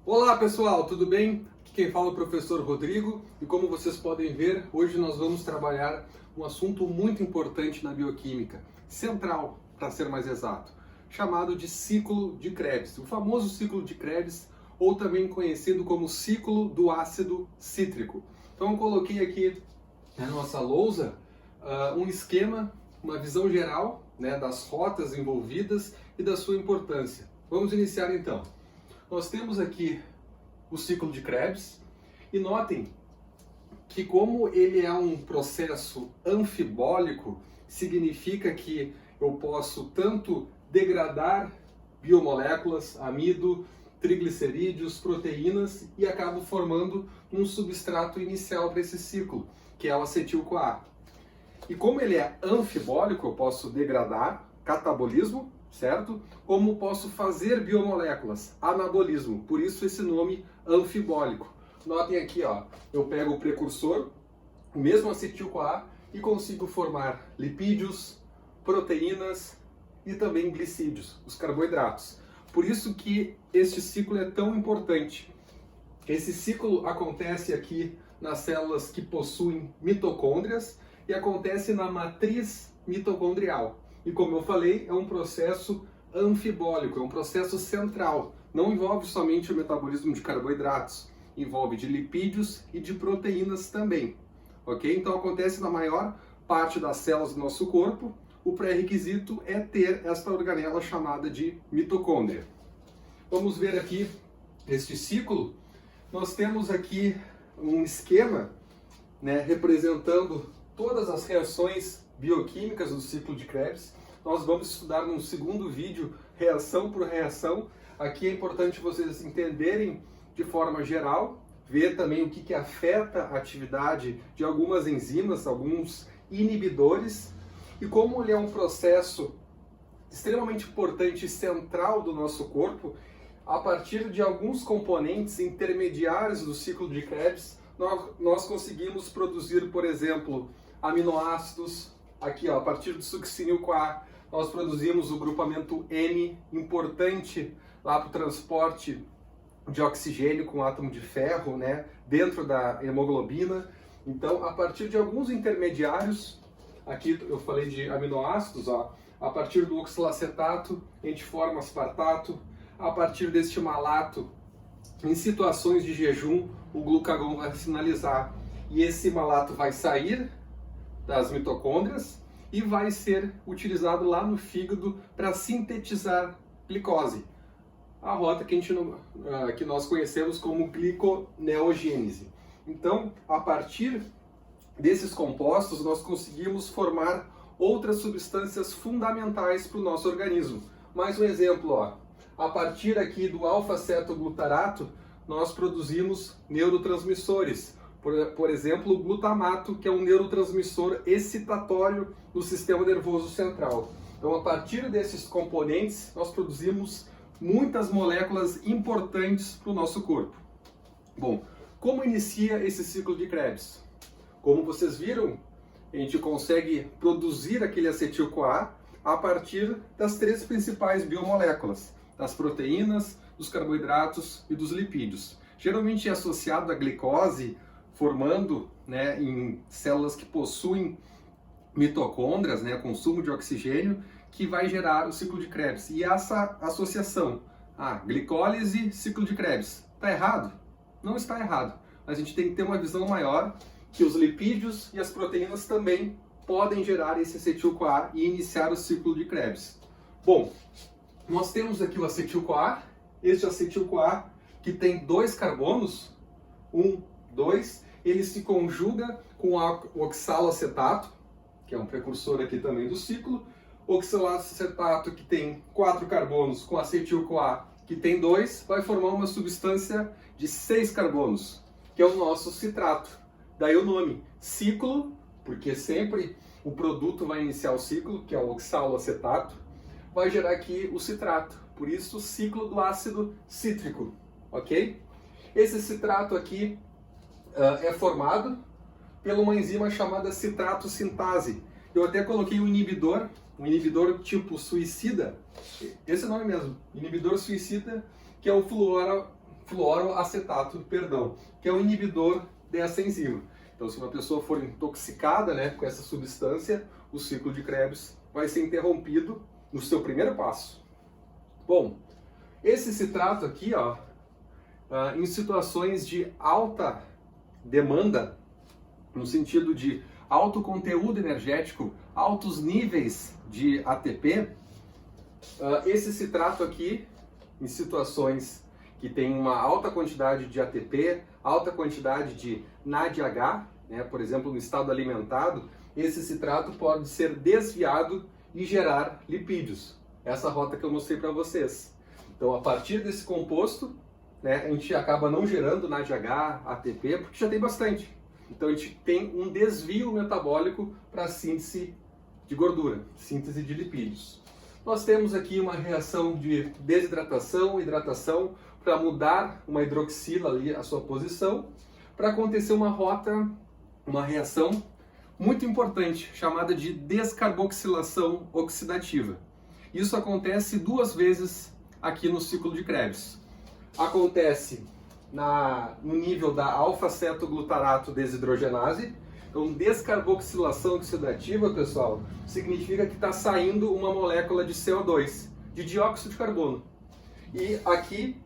Olá pessoal, tudo bem? Aqui quem fala é o professor Rodrigo e como vocês podem ver, hoje nós vamos trabalhar um assunto muito importante na bioquímica, central para ser mais exato, chamado de ciclo de Krebs, o famoso ciclo de Krebs ou também conhecido como ciclo do ácido cítrico. Então eu coloquei aqui na nossa lousa um esquema, uma visão geral, das rotas envolvidas e da sua importância. Vamos iniciar então. Nós temos aqui o ciclo de Krebs e notem que como ele é um processo anfibólico, significa que eu posso tanto degradar biomoléculas, amido, triglicerídeos, proteínas e acabo formando um substrato inicial para esse ciclo, que é o acetil-CoA. E como ele é anfibólico, eu posso degradar, catabolismo, certo? Como posso fazer biomoléculas, anabolismo, por isso esse nome anfibólico. Notem aqui, eu pego o precursor, o mesmo acetil-CoA, e consigo formar lipídios, proteínas e também glicídios, os carboidratos. Por isso que este ciclo é tão importante. Esse ciclo acontece aqui nas células que possuem mitocôndrias e acontece na matriz mitocondrial. E como eu falei, é um processo anfibólico, é um processo central. Não envolve somente o metabolismo de carboidratos, envolve de lipídios e de proteínas também. Ok? Então acontece na maior parte das células do nosso corpo. O pré-requisito é ter esta organela chamada de mitocôndria. Vamos ver aqui este ciclo. Nós temos aqui um esquema, representando todas as reações bioquímicas do ciclo de Krebs. Nós vamos estudar num segundo vídeo, reação por reação. Aqui é importante vocês entenderem de forma geral, ver também o que afeta a atividade de algumas enzimas, alguns inibidores, e como ele é um processo extremamente importante e central do nosso corpo, a partir de alguns componentes intermediários do ciclo de Krebs, nós conseguimos produzir, por exemplo, aminoácidos. Aqui, a partir do succinil-CoA, nós produzimos o grupamento N, importante lá para o transporte de oxigênio com átomo de ferro, dentro da hemoglobina. Então, a partir de alguns intermediários, aqui eu falei de aminoácidos, a partir do oxalacetato, a gente forma aspartato. A partir deste malato, em situações de jejum, o glucagon vai sinalizar e esse malato vai sair das mitocôndrias e vai ser utilizado lá no fígado para sintetizar glicose, a rota que nós conhecemos como gliconeogênese. Então, a partir desses compostos, nós conseguimos formar outras substâncias fundamentais para o nosso organismo. Mais um exemplo, a partir aqui do alfa-cetoglutarato, nós produzimos neurotransmissores. Por exemplo, o glutamato, que é um neurotransmissor excitatório do sistema nervoso central. Então, a partir desses componentes, nós produzimos muitas moléculas importantes para o nosso corpo. Bom, como inicia esse ciclo de Krebs? Como vocês viram, a gente consegue produzir aquele acetil-CoA a partir das três principais biomoléculas, das proteínas, dos carboidratos e dos lipídios. Geralmente é associado à glicose, formando em células que possuem mitocôndrias, consumo de oxigênio, que vai gerar o ciclo de Krebs. E essa associação, glicólise, ciclo de Krebs, está errado? Não está errado, mas a gente tem que ter uma visão maior que os lipídios e as proteínas também podem gerar esse acetil-CoA e iniciar o ciclo de Krebs. Bom, nós temos aqui o acetil-CoA, este acetil-CoA que tem dois carbonos, 1, 2, ele se conjuga com o oxaloacetato, que é um precursor aqui também do ciclo, oxaloacetato que tem 4 carbonos com acetil-CoA que tem 2, vai formar uma substância de 6 carbonos, que é o nosso citrato. Daí o nome, ciclo, porque sempre o produto vai iniciar o ciclo, que é o oxaloacetato, vai gerar aqui o citrato, por isso o ciclo do ácido cítrico, ok? Esse citrato aqui é formado por uma enzima chamada citrato sintase. Eu até coloquei um inibidor tipo suicida, esse nome mesmo, inibidor suicida, que é o fluoroacetato, que é o inibidor dessa enzima. Então, se uma pessoa for intoxicada, né, com essa substância, o ciclo de Krebs vai ser interrompido no seu primeiro passo. Bom, esse citrato aqui, ó, em situações de alta demanda, no sentido de alto conteúdo energético, altos níveis de ATP, esse citrato aqui, em situações que tem uma alta quantidade de ATP, alta quantidade de NADH, né, por exemplo, no estado alimentado, esse citrato pode ser desviado e gerar lipídios. Essa rota que eu mostrei para vocês. Então, a partir desse composto, né, a gente acaba não gerando NADH, ATP, porque já tem bastante. Então, a gente tem um desvio metabólico para a síntese de gordura, síntese de lipídios. Nós temos aqui uma reação de desidratação, hidratação, para mudar uma hidroxila ali a sua posição, para acontecer uma rota, uma reação muito importante, chamada de descarboxilação oxidativa. Isso acontece 2 vezes aqui no ciclo de Krebs. Acontece no nível da alfa-cetoglutarato desidrogenase. Então, descarboxilação oxidativa, pessoal, significa que está saindo uma molécula de CO2, de dióxido de carbono. E aqui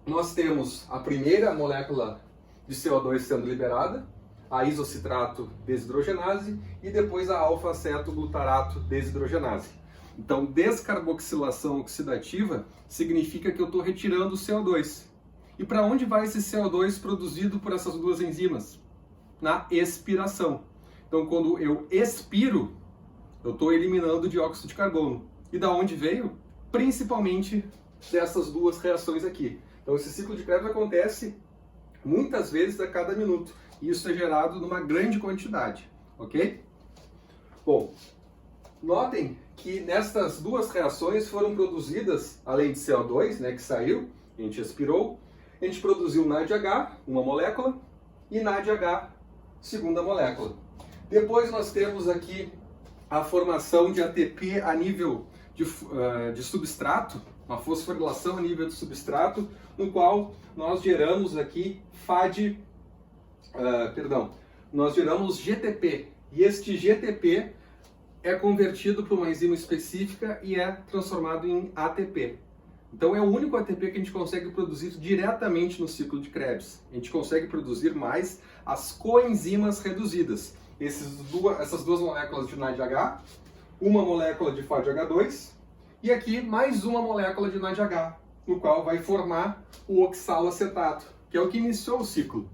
nós temos a primeira molécula de CO2 sendo liberada, a isocitrato desidrogenase, e depois a alfa-cetoglutarato desidrogenase. Então, descarboxilação oxidativa significa que eu estou retirando o CO2. E para onde vai esse CO2 produzido por essas 2 enzimas? Na expiração. Então, quando eu expiro, eu estou eliminando o dióxido de carbono. E da onde veio? Principalmente dessas 2 reações aqui. Então, esse ciclo de Krebs acontece muitas vezes a cada minuto. E isso é gerado numa grande quantidade, ok? Bom, notem que nessas 2 reações foram produzidas, além de CO2, né, que saiu, a gente expirou, a gente produziu NADH, uma molécula, e NADH, segunda molécula. Depois nós temos aqui a formação de ATP a nível de substrato, uma fosforilação a nível de substrato, no qual nós geramos aqui nós geramos GTP. E este GTP é convertido por uma enzima específica e é transformado em ATP. Então é o único ATP que a gente consegue produzir diretamente no ciclo de Krebs. A gente consegue produzir mais as coenzimas reduzidas. Essas 2 moléculas de NADH, uma molécula de FADH2 e aqui mais uma molécula de NADH, no qual vai formar o oxaloacetato, que é o que iniciou o ciclo.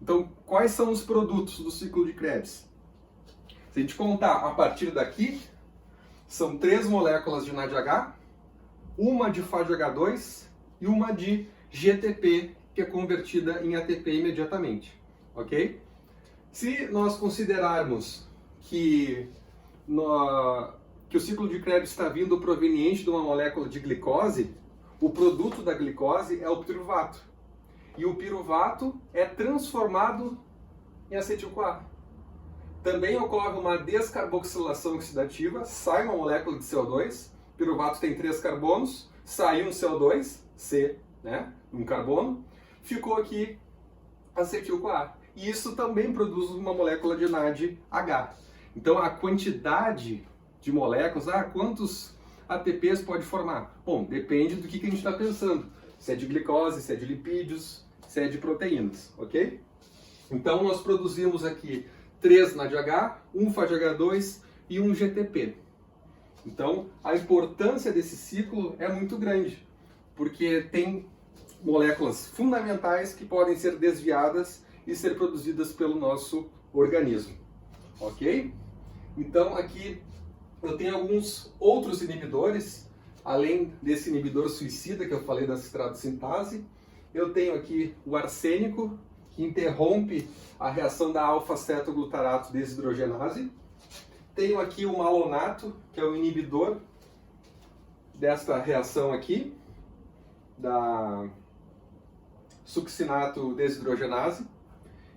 Então, quais são os produtos do ciclo de Krebs? Se a gente contar a partir daqui, são 3 moléculas de NADH, uma de FADH2 e uma de GTP, que é convertida em ATP imediatamente, ok? Se nós considerarmos que o ciclo de Krebs está vindo proveniente de uma molécula de glicose, o produto da glicose é o piruvato. E o piruvato é transformado em acetil-CoA. Também ocorre uma descarboxilação oxidativa, sai uma molécula de CO2, piruvato tem 3 carbonos, saiu um CO2, C, né, um carbono, ficou aqui acetil-CoA. E isso também produz uma molécula de NADH. Então a quantidade de moléculas, quantos ATPs pode formar? Bom, depende do que a gente está pensando. Se é de glicose, se é de lipídios, se é de proteínas, ok? Então nós produzimos aqui 3 NADH, um FADH2 e um GTP. Então a importância desse ciclo é muito grande, porque tem moléculas fundamentais que podem ser desviadas e ser produzidas pelo nosso organismo, ok? Então aqui eu tenho alguns outros inibidores, além desse inibidor suicida que eu falei da citratosintase. Eu tenho aqui o arsênico, que interrompe a reação da alfa-cetoglutarato desidrogenase. Tenho aqui o malonato, que é o inibidor desta reação aqui, da succinato desidrogenase.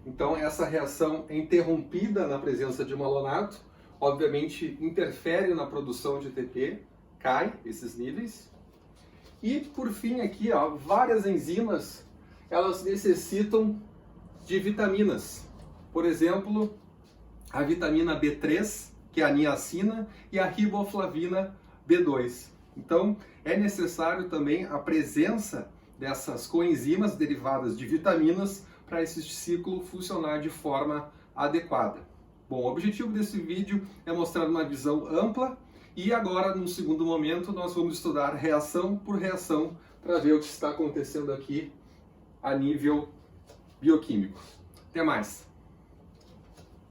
Então essa reação é interrompida na presença de malonato, obviamente interfere na produção de ATP, cai esses níveis. E por fim aqui, várias enzimas elas necessitam de vitaminas. Por exemplo, a vitamina B3, que é a niacina, e a riboflavina B2. Então, é necessário também a presença dessas coenzimas derivadas de vitaminas para esse ciclo funcionar de forma adequada. Bom, o objetivo desse vídeo é mostrar uma visão ampla e agora, num segundo momento, nós vamos estudar reação por reação para ver o que está acontecendo aqui a nível bioquímico. Até mais!